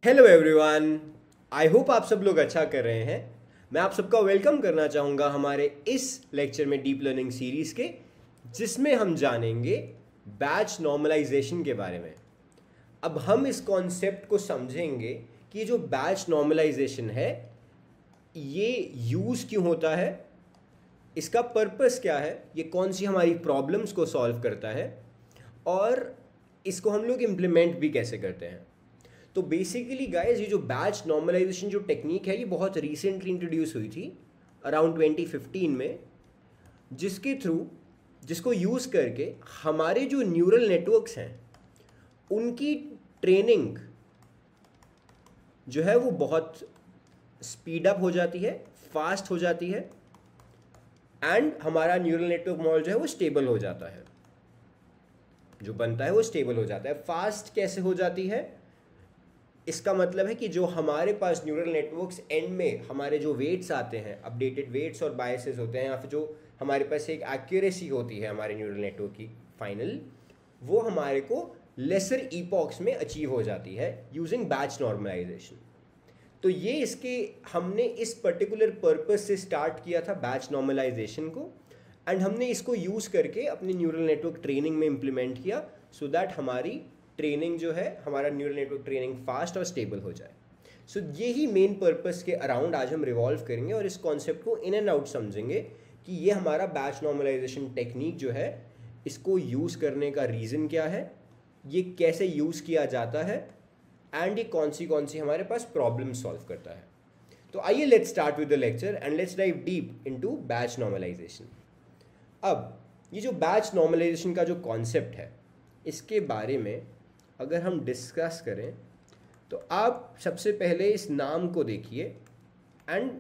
Hello everyone. I hope आप सब लोग अच्छा कर रहे हैं। मैं आप सबका वेलकम करना चाहूँगा हमारे इस लेक्चर में डीप लर्निंग सीरीज़ के, जिसमें हम जानेंगे बैच नॉर्मलाइजेशन के बारे में। अब हम इस कॉन्सेप्ट को समझेंगे कि जो बैच नॉर्मलाइजेशन है ये यूज़ क्यों होता है, इसका पर्पस क्या है, ये कौन सी हमारी प्रॉब्लम्स को सॉल्व करता है और इसको हम लोग इम्प्लीमेंट भी कैसे करते हैं। तो बेसिकली गाइस, ये जो बैच नॉर्मलाइजेशन जो टेक्निक है ये बहुत रिसेंटली इंट्रोड्यूस हुई थी अराउंड 2015 में, जिसको यूज़ करके हमारे जो न्यूरल नेटवर्क्स हैं उनकी ट्रेनिंग जो है वो बहुत स्पीड अप हो जाती है, फास्ट हो जाती है एंड हमारा न्यूरल नेटवर्क मॉडल जो है वो स्टेबल हो जाता है, जो बनता है वो स्टेबल हो जाता है। फास्ट कैसे हो जाती है, इसका मतलब है कि जो हमारे पास न्यूरल नेटवर्क्स एंड में हमारे जो वेट्स आते हैं, अपडेटेड वेट्स और बायसेस होते हैं, या फिर जो हमारे पास एक एक्यूरेसी होती है हमारे न्यूरल नेटवर्क की फाइनल, वो हमारे को लेसर ईपॉक्स में अचीव हो जाती है यूजिंग बैच नॉर्मलाइजेशन। तो ये इसके हमने इस पर्टिकुलर पर्पस से स्टार्ट किया था बैच नॉर्मलाइजेशन को, एंड हमने इसको यूज़ करके अपने न्यूरल नेटवर्क ट्रेनिंग में इम्प्लीमेंट किया सो दैट हमारी ट्रेनिंग जो है, हमारा न्यूरल नेटवर्क ट्रेनिंग फास्ट और स्टेबल हो जाए। सो यही मेन पर्पस के अराउंड आज हम रिवॉल्व करेंगे और इस कॉन्सेप्ट को इन एंड आउट समझेंगे कि ये हमारा बैच नॉर्मलाइजेशन टेक्निक जो है इसको यूज़ करने का रीज़न क्या है, ये कैसे यूज़ किया जाता है एंड ये कौन सी हमारे पास प्रॉब्लम सॉल्व करता है। तो आइए let's start with the lecture and let's dive deep into batch normalization. अब ये जो बैच नॉर्मलाइजेशन का जो कॉन्सेप्ट है, इसके बारे में अगर हम डिस्कस करें तो आप सबसे पहले इस नाम को देखिए एंड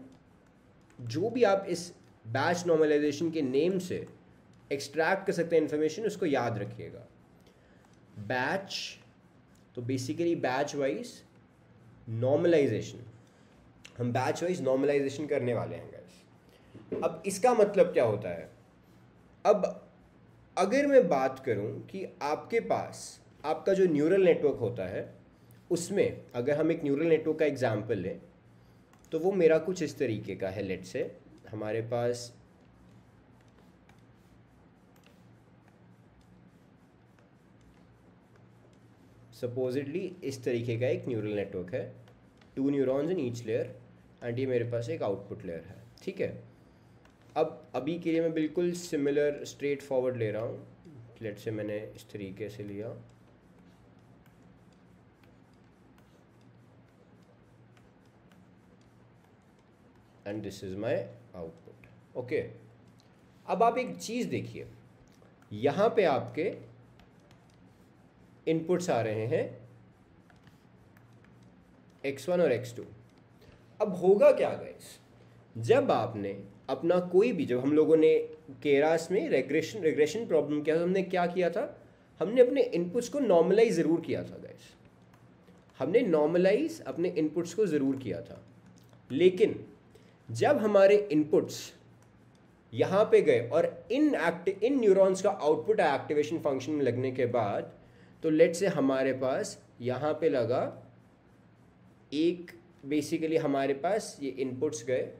जो भी आप इस बैच नॉर्मलाइजेशन के नेम से एक्सट्रैक्ट कर सकते हैं इन्फॉर्मेशन, उसको याद रखिएगा। बैच, तो बेसिकली बैच वाइज नॉर्मलाइजेशन, हम बैच वाइज नॉर्मलाइजेशन करने वाले हैं गाइस। अब इसका मतलब क्या होता है, अब अगर मैं बात करूं कि आपके पास आपका जो न्यूरल नेटवर्क होता है उसमें अगर हम एक न्यूरल नेटवर्क का एग्जांपल लें तो वो मेरा कुछ इस तरीके का है। लेट्स से हमारे पास सपोजिटली इस तरीके का एक न्यूरल नेटवर्क है, 2 neurons in each layer and ये मेरे पास एक आउटपुट लेयर है, ठीक है। अब अभी के लिए मैं बिल्कुल सिमिलर स्ट्रेट फॉरवर्ड ले रहा हूँ। लेट्स से मैंने इस तरीके से लिया, and this is my output, okay. अब आप एक चीज़ देखिए, यहाँ पे आपके इनपुट्स आ रहे हैं x1 और x2। अब होगा क्या गाइस, जब आपने अपना कोई भी, जब हम लोगों ने केरास में रेग्रेशन प्रॉब्लम किया, हमने क्या किया था, हमने अपने इनपुट्स को नॉर्मलाइज ज़रूर किया था गाइस, हमने नॉर्मलाइज अपने इनपुट्स को ज़रूर किया था। लेकिन जब हमारे इनपुट्स यहाँ पे गए और इन न्यूरॉन्स का आउटपुट एक्टिवेशन फंक्शन में लगने के बाद, तो लेट से हमारे पास यहाँ पे लगा एक, बेसिकली हमारे पास ये इनपुट्स गए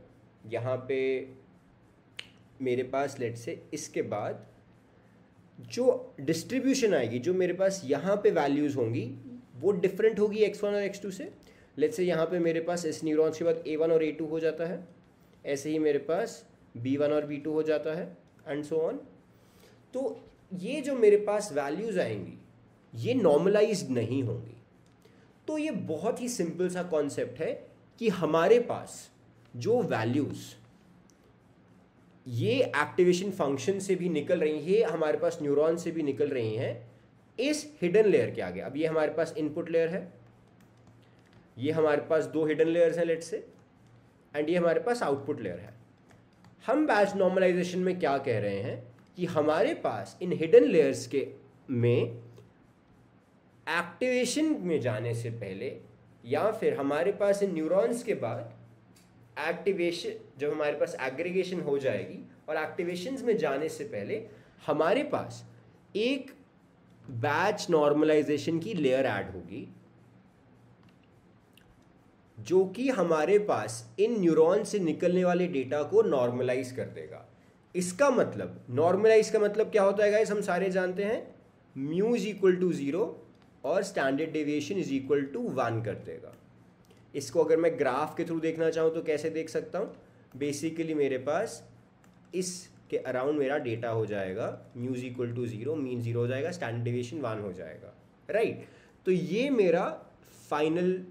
यहाँ पे मेरे पास, लेट से इसके बाद जो डिस्ट्रीब्यूशन आएगी, जो मेरे पास यहाँ पे वैल्यूज़ होंगी वो डिफरेंट होगी x1 और x2 से। लेट से यहाँ पे मेरे पास इस न्यूरॉन्स के बाद a1 और a2 हो जाता है, ऐसे ही मेरे पास b1 और b2 हो जाता है एंड सो ऑन। तो ये जो मेरे पास वैल्यूज़ आएंगी ये नॉर्मलाइज्ड नहीं होंगी। तो ये बहुत ही सिंपल सा कॉन्सेप्ट है कि हमारे पास जो वैल्यूज़ ये एक्टिवेशन फंक्शन से भी निकल रही हैं, ये हमारे पास न्यूरॉन से भी निकल रही हैं इस हिडन लेयर के आगे। अब ये हमारे पास इनपुट लेयर है, ये हमारे पास 2 हिडन लेयर्स हैं लेट्स से, एंड ये हमारे पास आउटपुट लेयर है। हम बैच नॉर्मलाइजेशन में क्या कह रहे हैं कि हमारे पास इन हिडन लेयर्स के में एक्टिवेशन में जाने से पहले, या फिर हमारे पास इन न्यूरॉन्स के बाद एक्टिवेशन, जब हमारे पास एग्रीगेशन हो जाएगी और एक्टिवेशंस में जाने से पहले हमारे पास एक बैच नॉर्मलाइजेशन की लेयर ऐड होगी जो कि हमारे पास इन न्यूरॉन से निकलने वाले डेटा को नॉर्मलाइज कर देगा। इसका मतलब, नॉर्मलाइज का मतलब क्या होता है गाइस, हम सारे जानते हैं, म्यू इज इक्वल टू 0 और standard deviation is equal to 1 कर देगा। इसको अगर मैं ग्राफ के थ्रू देखना चाहूँ तो कैसे देख सकता हूँ? बेसिकली मेरे पास इसके अराउंड मेरा डेटा हो जाएगा, mu is equal to 0, mean 0 हो जाएगा, स्टैंडर्ड डेविएशन 1 हो जाएगा, राइट। तो ये मेरा फाइनल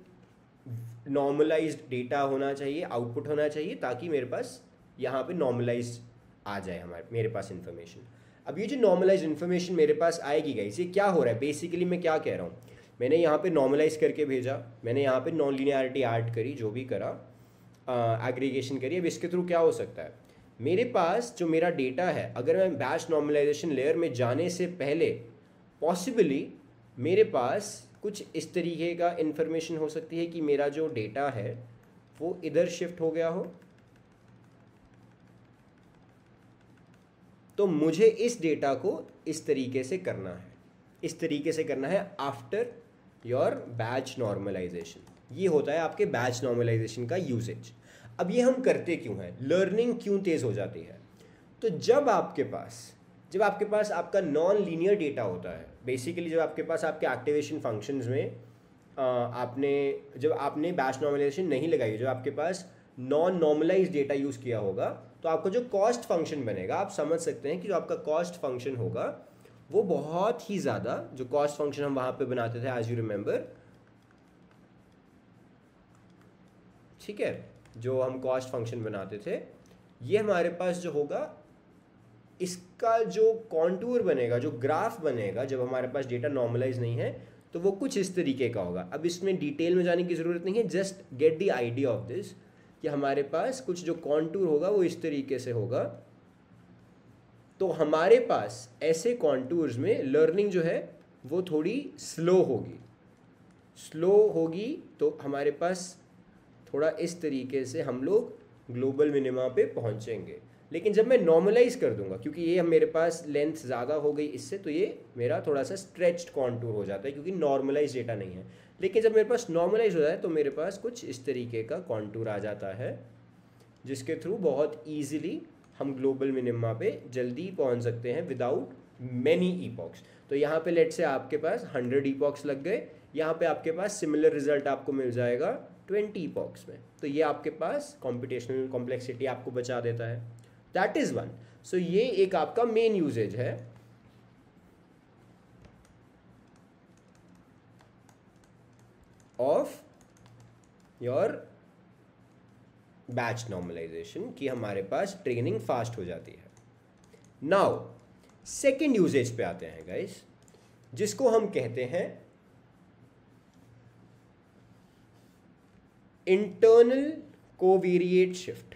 नॉर्मलाइज्ड डेटा होना चाहिए, आउटपुट होना चाहिए, ताकि मेरे पास यहाँ पे नॉर्मलाइज आ जाए मेरे पास इन्फॉर्मेशन। अब ये जो नॉर्मलाइज इन्फॉर्मेशन मेरे पास आएगी गाइस, ये क्या हो रहा है? बेसिकली मैं क्या कह रहा हूँ, मैंने यहाँ पे नॉर्मलाइज करके भेजा, मैंने यहाँ पे नॉन लीनियरिटी ऐड करी, जो भी करा, एग्रीगेशन करी। अब इसके थ्रू क्या हो सकता है, मेरे पास जो मेरा डेटा है, अगर मैं बैच नॉर्मलाइजेशन लेयर में जाने से पहले पॉसिबली मेरे पास कुछ इस तरीके का इन्फॉर्मेशन हो सकती है कि मेरा जो डेटा है वो इधर शिफ्ट हो गया हो। तो मुझे इस डेटा को इस तरीके से करना है, इस तरीके से करना है आफ्टर योर बैच नॉर्मलाइजेशन। ये होता है आपके बैच नॉर्मलाइजेशन का यूजेज। अब ये हम करते क्यों हैं, लर्निंग क्यों तेज़ हो जाती है? तो जब आपके पास आपका नॉन लीनियर डेटा होता है, बेसिकली जब आपके पास आपके एक्टिवेशन फंक्शंस में जब आपने बैच नॉर्मलाइजेशन नहीं लगाई, जब आपके पास नॉन नॉर्मलाइज डेटा यूज़ किया होगा, तो आपका जो कॉस्ट फंक्शन बनेगा, आप समझ सकते हैं कि जो आपका कॉस्ट फंक्शन होगा वो बहुत ही ज़्यादा, जो कॉस्ट फंक्शन हम वहाँ पे बनाते थे एज यू रिमेंबर, ठीक है, जो हम कॉस्ट फंक्शन बनाते थे, ये हमारे पास जो होगा, इसका जो कॉन्टूर बनेगा, जो ग्राफ बनेगा, जब हमारे पास डेटा नॉर्मलाइज नहीं है, तो वो कुछ इस तरीके का होगा। अब इसमें डिटेल में जाने की ज़रूरत नहीं है, just get the idea of this, कि हमारे पास कुछ जो कॉन्टूर होगा वो इस तरीके से होगा। तो हमारे पास ऐसे कॉन्टूर्स में लर्निंग जो है वो थोड़ी स्लो होगी, तो हमारे पास थोड़ा इस तरीके से हम लोग ग्लोबल मिनिमा पे पहुंचेंगे। लेकिन जब मैं नॉर्मलाइज कर दूंगा, क्योंकि ये मेरे पास लेंथ ज़्यादा हो गई इससे, तो ये मेरा थोड़ा सा स्ट्रेच्ड कॉन्टूर हो जाता है, क्योंकि नॉर्मलाइज डेटा नहीं है। लेकिन जब मेरे पास नॉर्मलाइज हो जाए तो मेरे पास कुछ इस तरीके का कॉन्टूर आ जाता है, जिसके थ्रू बहुत ईजिली हम ग्लोबल मिनिमा पे जल्दी पहुंच सकते हैं विदाउट मैनी ईपॉक्स। तो यहाँ पे लेट से आपके पास 100 ईपॉक्स लग गए, यहाँ पे आपके पास सिमिलर रिजल्ट आपको मिल जाएगा 20 ईपॉक्स में। तो ये आपके पास कॉम्पिटेशनल कॉम्प्लेक्सिटी आपको बचा देता है। That is one. सो ये एक आपका मेन यूजेज है। ऑफ योर बैच नॉर्मलाइजेशन, कि हमारे पास ट्रेनिंग फास्ट हो जाती है। नाउ सेकेंड यूजेज पे आते हैं गाइस, जिसको हम कहते हैं इंटरनल कोवेरिएट शिफ्ट।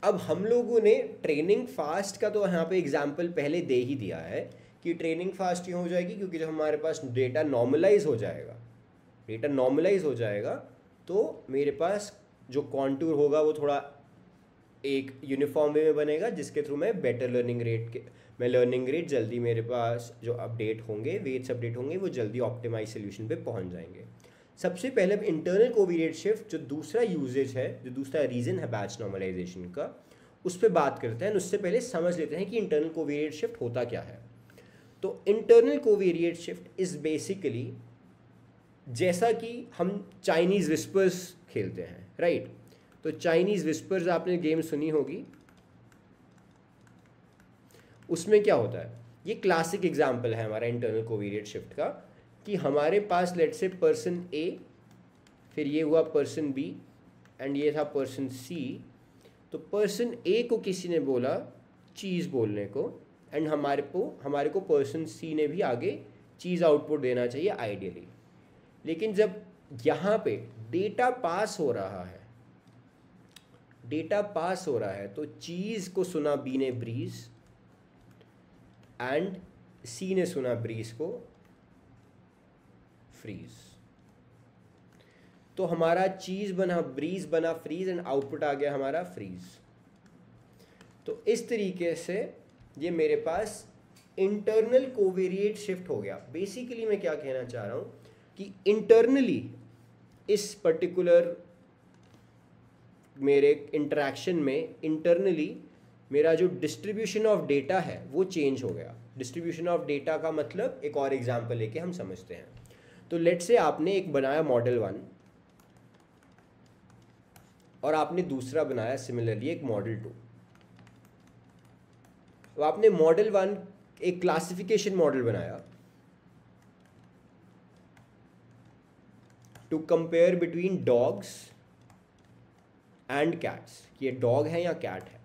अब हम लोगों ने ट्रेनिंग फास्ट का तो यहाँ पे एग्जाम्पल पहले दे ही दिया है कि ट्रेनिंग फास्ट क्यों हो जाएगी, क्योंकि जब हमारे पास डेटा नॉर्मलाइज हो जाएगा तो मेरे पास जो कॉन्टूर होगा वो थोड़ा एक यूनिफॉर्म वे में बनेगा, जिसके थ्रू मैं बेटर लर्निंग रेट जल्दी, मेरे पास जो अपडेट होंगे, वेट्स अपडेट होंगे, वो जल्दी ऑप्टिमाइज सोल्यूशन पे पहुंच जाएंगे। सबसे पहले अब इंटरनल कोवेरिएट शिफ्ट, जो दूसरा यूजेज है, जो दूसरा रीज़न है बैच नॉर्मलाइजेशन का, उस पर बात करते हैं। उससे पहले समझ लेते हैं कि इंटरनल कोवेरिएट शिफ्ट होता क्या है। तो इंटरनल कोवेरिएट शिफ्ट इज़ बेसिकली, जैसा कि हम चाइनीज़ विस्पर्स खेलते हैं, राइट। तो चाइनीज़ विस्पर्स आपने गेम सुनी होगी, उसमें क्या होता है, ये क्लासिक एग्जाम्पल है हमारा इंटरनल कोवेरिएट शिफ्ट का, कि हमारे पास लेट से पर्सन ए, फिर ये हुआ पर्सन बी, एंड ये था पर्सन सी। तो पर्सन ए को किसी ने बोला चीज़ बोलने को, एंड हमारे को पर्सन सी ने भी आगे चीज़ आउटपुट देना चाहिए आइडियली। लेकिन जब यहाँ पे डेटा पास हो रहा है तो चीज़ को सुना बी ने ब्रीज, एंड सी ने सुना ब्रीज को फ्रीज। तो हमारा चीज़ बना ब्रीज, बना फ्रीज, एंड आउटपुट आ गया हमारा फ्रीज। तो इस तरीके से ये मेरे पास इंटरनल कोवेरिएट शिफ्ट हो गया। बेसिकली मैं क्या कहना चाह रहा हूँ कि इंटरनली इस पर्टिकुलर मेरे इंटरेक्शन में इंटरनली मेरा जो डिस्ट्रीब्यूशन ऑफ डेटा है वो चेंज हो गया। डिस्ट्रीब्यूशन ऑफ डेटा का मतलब एक और एग्जांपल लेके हम समझते हैं। तो लेट्स से आपने एक बनाया मॉडल 1 और आपने दूसरा बनाया सिमिलरली एक मॉडल 2। तो आपने मॉडल 1 एक क्लासिफिकेशन मॉडल बनाया to compare between dogs and cats, कि ये डॉग है या कैट है।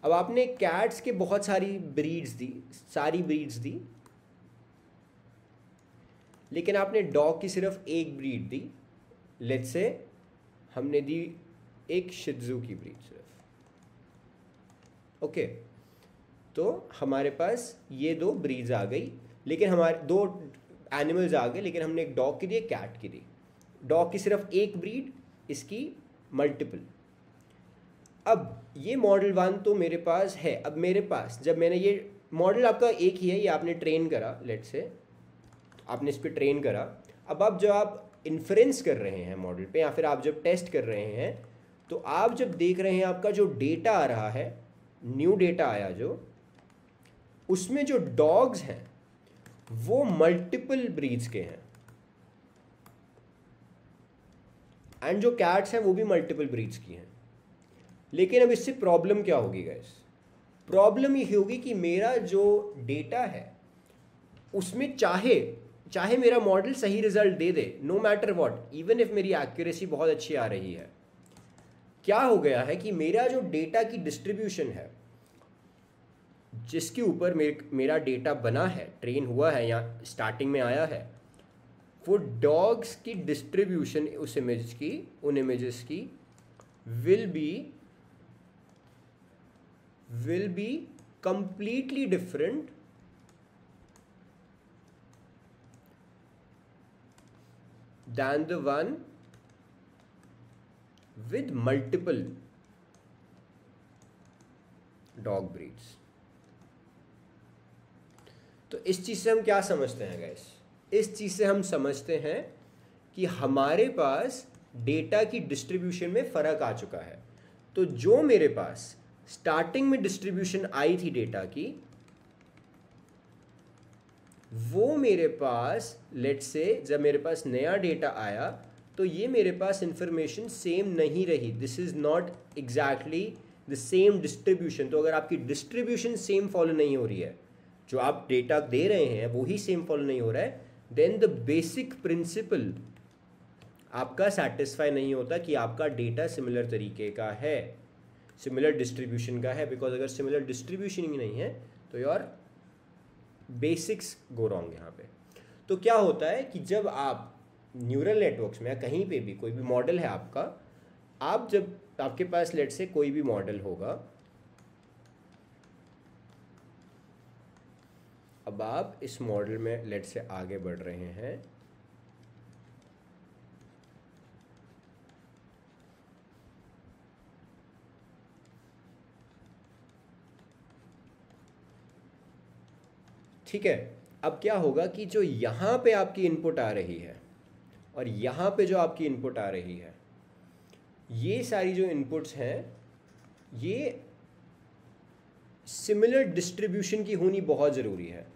अब आपने कैट्स के बहुत सारी ब्रीड्स दी, लेकिन आपने डॉग की सिर्फ एक ब्रीड दी। लेट्स से हमने दी एक शित्जू की ब्रीड सिर्फ। ओके, तो हमारे पास ये 2 ब्रीड्स आ गई, लेकिन हमारे 2 एनिमल्स आ गए, लेकिन हमने एक डॉग की दी एक कैट की दी। डॉग की सिर्फ एक ब्रीड, इसकी मल्टीपल। अब ये मॉडल 1 तो मेरे पास है। अब मेरे पास जब मैंने ये मॉडल आपका एक ही है, ये आपने ट्रेन करा, लेट्स से आपने इस पर ट्रेन करा। अब जब आप इन्फ्रेंस कर रहे हैं मॉडल पे, या फिर आप जब टेस्ट कर रहे हैं, तो आप जब देख रहे हैं आपका जो डेटा आ रहा है, न्यू डेटा आया जो, उसमें जो डॉग्स हैं वो मल्टीपल ब्रीड्स के हैं, एंड जो कैट्स हैं वो भी मल्टीपल ब्रीड्स की हैं। लेकिन अब इससे प्रॉब्लम क्या होगी गाइस? प्रॉब्लम ये होगी कि मेरा जो डेटा है उसमें चाहे मेरा मॉडल सही रिजल्ट दे दे, no matter what, even if मेरी एक्यूरेसी बहुत अच्छी आ रही है, क्या हो गया है कि मेरा जो डेटा की डिस्ट्रीब्यूशन है, जिसके ऊपर मेरा डेटा बना है, ट्रेन हुआ है या स्टार्टिंग में आया है, वो डॉग्स की डिस्ट्रीब्यूशन उन इमेजेस की will be completely different than the one with multiple dog breeds। तो इस चीज से हम क्या समझते हैं गाइस? इस चीज से हम समझते हैं कि हमारे पास डेटा की डिस्ट्रीब्यूशन में फर्क आ चुका है। तो जो मेरे पास स्टार्टिंग में डिस्ट्रीब्यूशन आई थी डेटा की, वो मेरे पास लेट्स से जब मेरे पास नया डेटा आया तो ये मेरे पास इंफॉर्मेशन सेम नहीं रही। This is not exactly the same distribution. तो अगर आपकी डिस्ट्रीब्यूशन सेम फॉलो नहीं हो रही है, जो आप डेटा दे रहे हैं वो ही सेम फॉलो नहीं हो रहा है, देन द बेसिक प्रिंसिपल आपका सेटिस्फाई नहीं होता कि आपका डेटा सिमिलर तरीके का है, सिमिलर डिस्ट्रीब्यूशन का है। बिकॉज अगर सिमिलर डिस्ट्रीब्यूशन ही नहीं है तो योर बेसिक्स गो रॉन्ग यहाँ पे। तो क्या होता है कि जब आप न्यूरल नेटवर्क्स में या कहीं पे भी कोई भी मॉडल है आपका, आप जब आपके पास लेट से कोई भी मॉडल होगा, अब आप इस मॉडल में लेट से आगे बढ़ रहे हैं, ठीक है। अब क्या होगा कि जो यहाँ पे आपकी इनपुट आ रही है और यहाँ पे जो आपकी इनपुट आ रही है, ये सारी जो इनपुट्स हैं ये सिमिलर डिस्ट्रीब्यूशन की होनी बहुत ज़रूरी है।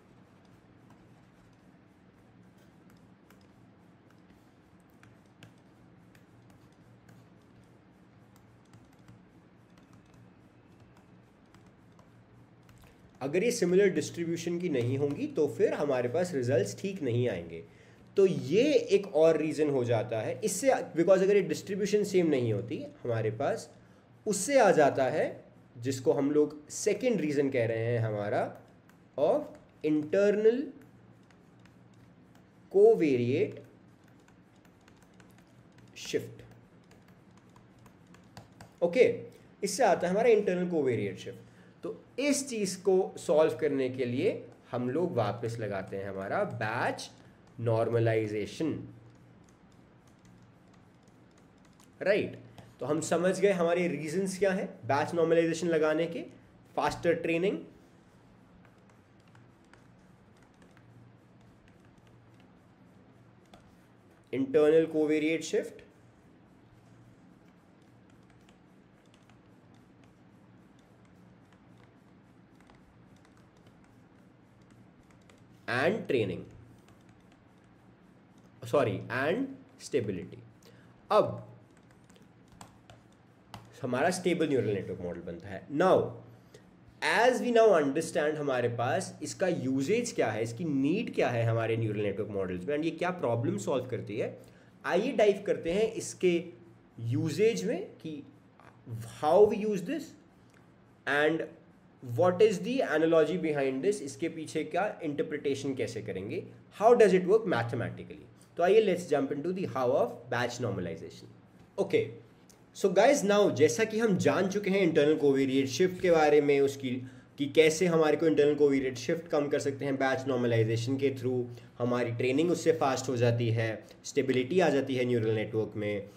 अगर ये सिमिलर डिस्ट्रीब्यूशन की नहीं होंगी तो फिर हमारे पास रिजल्ट्स ठीक नहीं आएंगे। तो ये एक और रीज़न हो जाता है इससे, बिकॉज अगर ये डिस्ट्रीब्यूशन सेम नहीं होती हमारे पास, उससे आ जाता है जिसको हम लोग सेकेंड रीज़न कह रहे हैं हमारा, ऑफ इंटरनल कोवेरिएट शिफ्ट। ओके, इससे आता है हमारा इंटरनल कोवेरिएट शिफ्ट। तो इस चीज़ को सॉल्व करने के लिए हम लोग वापस लगाते हैं हमारा बैच नॉर्मलाइजेशन, राइट। तो हम समझ गए हमारे रीजंस क्या है बैच नॉर्मलाइजेशन लगाने के। faster training, internal covariate shift, and training, sorry and stability. अब हमारा स्टेबल न्यूरल नेटवर्क मॉडल बनता है। Now as we now understand हमारे पास इसका यूजेज क्या है, इसकी नीड क्या है हमारे न्यूरल नेटवर्क मॉडल्स में, एंड ये क्या प्रॉब्लम सॉल्व करती है, आइए डाइव करते हैं इसके यूजेज में कि how we use this and what is the analogy behind this, इसके पीछे का इंटरप्रिटेशन कैसे करेंगे, how does it work mathematically. तो आइए let's jump into the how of batch normalization. Okay, so guys now जैसा कि हम जान चुके हैं इंटरनल कोवेरिएट शिफ्ट के बारे में, उसकी कि कैसे हमारे को इंटरनल कोवेरिएट शिफ्ट कम कर सकते हैं बैच नॉर्मलाइजेशन के थ्रू, हमारी ट्रेनिंग उससे फास्ट हो जाती है, स्टेबिलिटी आ जाती है न्यूरल नेटवर्क में,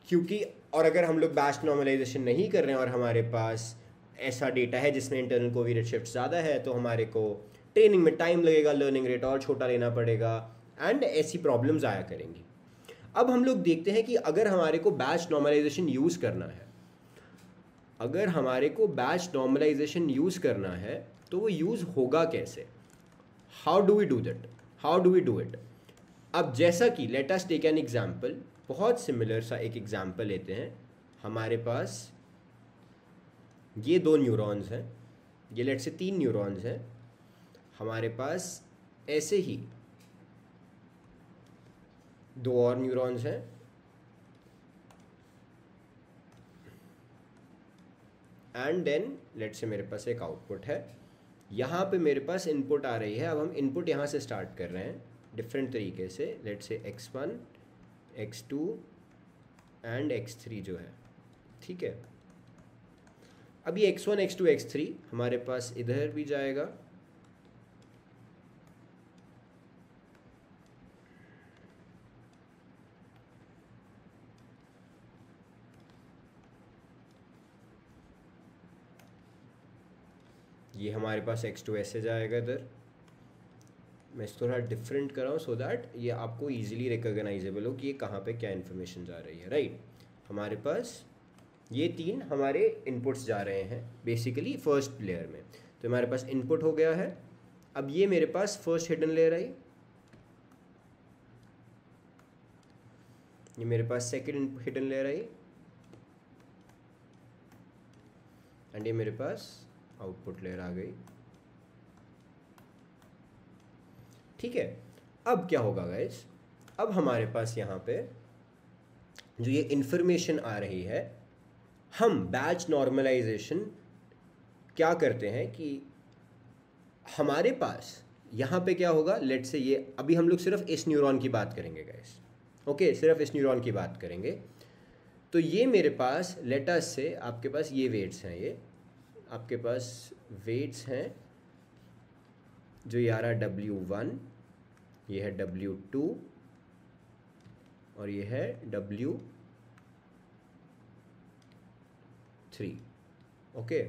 क्योंकि और अगर हम लोग बैच नॉर्मलाइजेशन नहीं कर रहे हैं और हमारे पास ऐसा डेटा है जिसमें इंटरनल कोवेरिएट शिफ्ट ज़्यादा है, तो हमारे को ट्रेनिंग में टाइम लगेगा, लर्निंग रेट और छोटा लेना पड़ेगा, एंड ऐसी प्रॉब्लम्स आया करेंगी। अब हम लोग देखते हैं कि अगर हमारे को बैच नॉर्मलाइजेशन यूज़ करना है, अगर हमारे को बैच नॉर्मलाइजेशन यूज़ करना है तो वो यूज़ होगा कैसे, how do we do that, how do we do it. अब जैसा कि let us take an example, बहुत सिमिलर सा एक एग्जांपल लेते हैं। हमारे पास ये 2 न्यूरॉन्स हैं, ये लेट से 3 न्यूरॉन्स हैं, हमारे पास ऐसे ही 2 और न्यूरॉन्स हैं, एंड देन लेट से मेरे पास एक आउटपुट है, यहाँ पे मेरे पास इनपुट आ रही है। अब हम इनपुट यहाँ से स्टार्ट कर रहे हैं डिफरेंट तरीके से, लेट से x1 x2 एंड x3 जो है, ठीक है। अब ये x1 x2 x3 हमारे पास इधर भी जाएगा, ये हमारे पास x2 ऐसे जाएगा इधर। मैं इसको थोड़ा डिफरेंट कर रहा हूँ सो दैट ये आपको इजीली रिकॉग्नाइजेबल हो कि ये कहाँ पे क्या इन्फॉर्मेशन जा रही है, राइट। हमारे पास ये 3 हमारे इनपुट्स जा रहे हैं बेसिकली फर्स्ट लेयर में, तो हमारे पास इनपुट हो गया है। अब ये मेरे पास फर्स्ट हिडन लेयर आई, ये मेरे पास सेकंड हिडन लेयर आई, एंड ये मेरे पास आउटपुट लेयर आ गई, ठीक है। अब क्या होगा गाइस, अब हमारे पास यहाँ पे जो ये इंफॉर्मेशन आ रही है, हम बैच नॉर्मलाइजेशन क्या करते हैं कि हमारे पास यहाँ पे क्या होगा, लेट से ये अभी हम लोग सिर्फ इस न्यूरॉन की बात करेंगे गाइस, ओके, सिर्फ इस न्यूरॉन की बात करेंगे। तो ये मेरे पास लेटस से आपके पास ये वेट्स हैं, ये आपके पास वेट्स हैं जो ये आ रहा है W1, ये है W2 और ये है W3, ओके।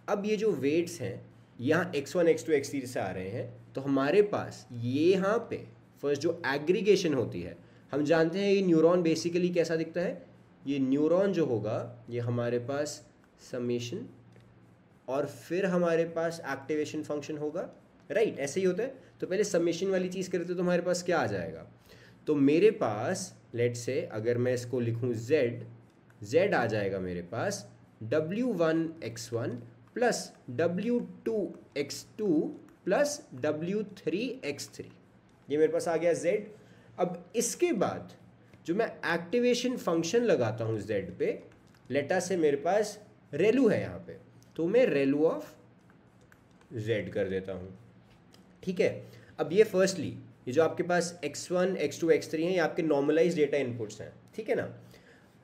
अब ये जो वेट्स हैं यहाँ x1 x2 x3 से आ रहे हैं, तो हमारे पास ये यहाँ पे फर्स्ट जो एग्रीगेशन होती है, हम जानते हैं ये न्यूरॉन बेसिकली कैसा दिखता है, ये न्यूरॉन जो होगा ये हमारे पास समेशन और फिर हमारे पास एक्टिवेशन फंक्शन होगा, राइट, ऐसे ही होता है। तो पहले समेशन वाली चीज़ करते तो हमारे पास क्या आ जाएगा, तो मेरे पास लेट से अगर मैं इसको लिखूँ z आ जाएगा मेरे पास W1 x1 plus W2 x2 plus W3 x3, ये मेरे पास आ गया z। अब इसके बाद जो मैं एक्टिवेशन फंक्शन लगाता हूँ z पे, लेटा से मेरे पास रेलू है यहाँ पे, तो मैं रेलू ऑफ z कर देता हूँ, ठीक है। अब ये फर्स्टली ये जो आपके पास x1 x2 x3 हैं, ये आपके नॉर्मलाइज डेटा इनपुट्स हैं, ठीक है ना।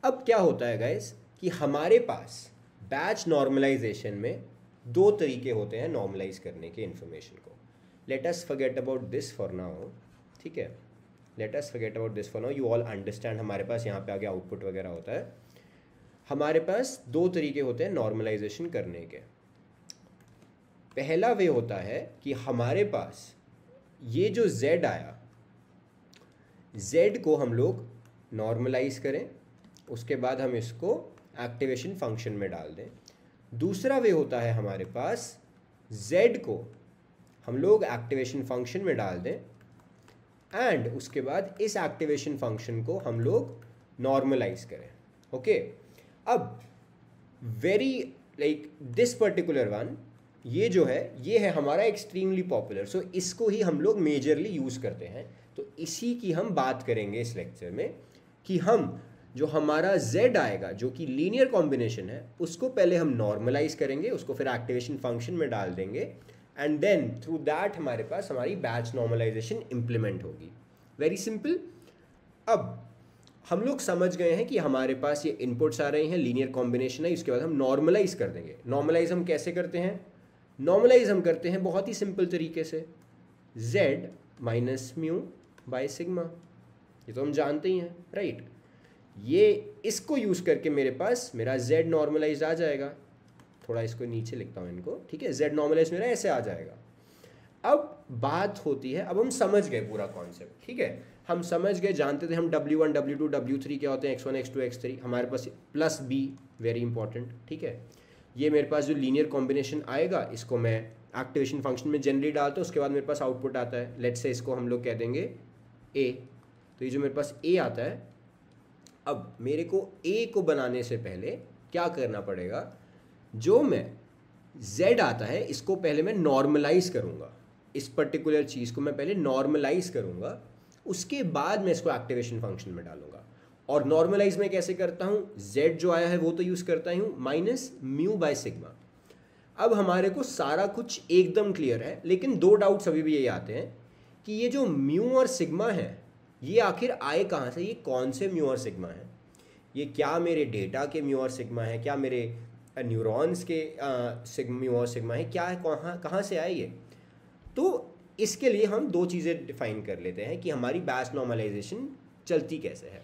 अब क्या होता है गाइस कि हमारे पास बैच नॉर्मलाइजेशन में 2 तरीके होते हैं नॉर्मलाइज करने के इन्फॉर्मेशन को। Let us forget about this for now, ठीक है, let us forget about this for now, you all understand. हमारे पास यहाँ पे आगे आउटपुट वगैरह होता है, हमारे पास दो तरीके होते हैं नॉर्मलाइजेशन करने के। पहला वे होता है कि हमारे पास ये जो z आया, z को हम लोग नॉर्मलाइज करें, उसके बाद हम इसको एक्टिवेशन फंक्शन में डाल दें। दूसरा वे होता है हमारे पास z को हम लोग एक्टिवेशन फंक्शन में डाल दें एंड उसके बाद इस एक्टिवेशन फंक्शन को हम लोग नॉर्मलाइज करें। ओके, अब very like this particular one, ये जो है ये है हमारा एक्सट्रीमली पॉपुलर, सो इसको ही हम लोग मेजरली यूज़ करते हैं। तो इसी की हम बात करेंगे इस लेक्चर में कि हम जो हमारा z आएगा जो कि लीनियर कॉम्बिनेशन है उसको पहले हम नॉर्मलाइज करेंगे, उसको फिर एक्टिवेशन फंक्शन में डाल देंगे एंड देन थ्रू दैट हमारे पास हमारी बैच नॉर्मलाइजेशन इम्प्लीमेंट होगी। Very simple. अब हम लोग समझ गए हैं कि हमारे पास ये इनपुट्स आ रहे हैं, लीनियर कॉम्बिनेशन है, इसके बाद हम नॉर्मलाइज कर देंगे। नॉर्मलाइज हम कैसे करते हैं? नॉर्मलाइज हम करते हैं बहुत ही सिंपल तरीके से, z minus mu by sigma, ये तो हम जानते ही हैं, राइट। ये इसको यूज़ करके मेरे पास मेरा z नॉर्मलाइज आ जाएगा। थोड़ा इसको नीचे लिखता हूँ इनको, ठीक है। z नॉर्मलाइज मेरा ऐसे आ जाएगा। अब बात होती है, अब हम समझ गए पूरा कॉन्सेप्ट, ठीक है, हम समझ गए, जानते थे हम w1 w2 w3 क्या होते हैं, x1 x2 x3, हमारे पास प्लस b वेरी इंपॉर्टेंट, ठीक है। ये मेरे पास जो लीनियर कॉम्बिनेशन आएगा इसको मैं एक्टिवेशन फंक्शन में जनरली डालता हूँ, उसके बाद मेरे पास आउटपुट आता है, लेट्स से इसको हम लोग कह देंगे a। तो ये जो मेरे पास a आता है, अब मेरे को a को बनाने से पहले क्या करना पड़ेगा, जो मैं z आता है इसको पहले मैं नॉर्मलाइज करूँगा, इस पर्टिकुलर चीज़ को मैं पहले नॉर्मलाइज करूँगा, उसके बाद मैं इसको एक्टिवेशन फंक्शन में डालूंगा। और नॉर्मलाइज में कैसे करता हूँ, z जो आया है वो तो यूज़ करता हूँ माइनस म्यू बाय सिग्मा। अब हमारे को सारा कुछ एकदम क्लियर है, लेकिन दो डाउट्स अभी भी यही आते हैं कि ये जो म्यू और सिग्मा है ये आखिर आए कहाँ से, ये कौन से म्यू और सिग्मा है, ये क्या मेरे डेटा के म्यू और सिग्मा है, क्या मेरे न्यूरॉन्स के म्यू और सिग्मा है, क्या है, कहाँ से आए ये। तो इसके लिए हम दो चीज़ें डिफाइन कर लेते हैं कि हमारी बैच नॉर्मलाइजेशन चलती कैसे है।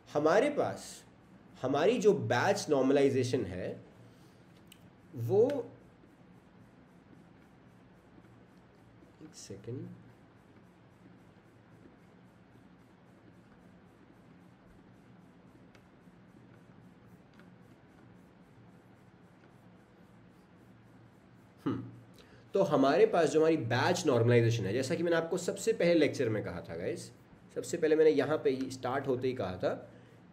हमारे पास हमारी जो बैच नॉर्मलाइजेशन है वो, एक सेकेंड, तो हमारे पास जो हमारी बैच नॉर्मलाइजेशन है, जैसा कि मैंने आपको सबसे पहले लेक्चर में कहा था गाइस, सबसे पहले मैंने यहाँ पे ही स्टार्ट होते ही कहा था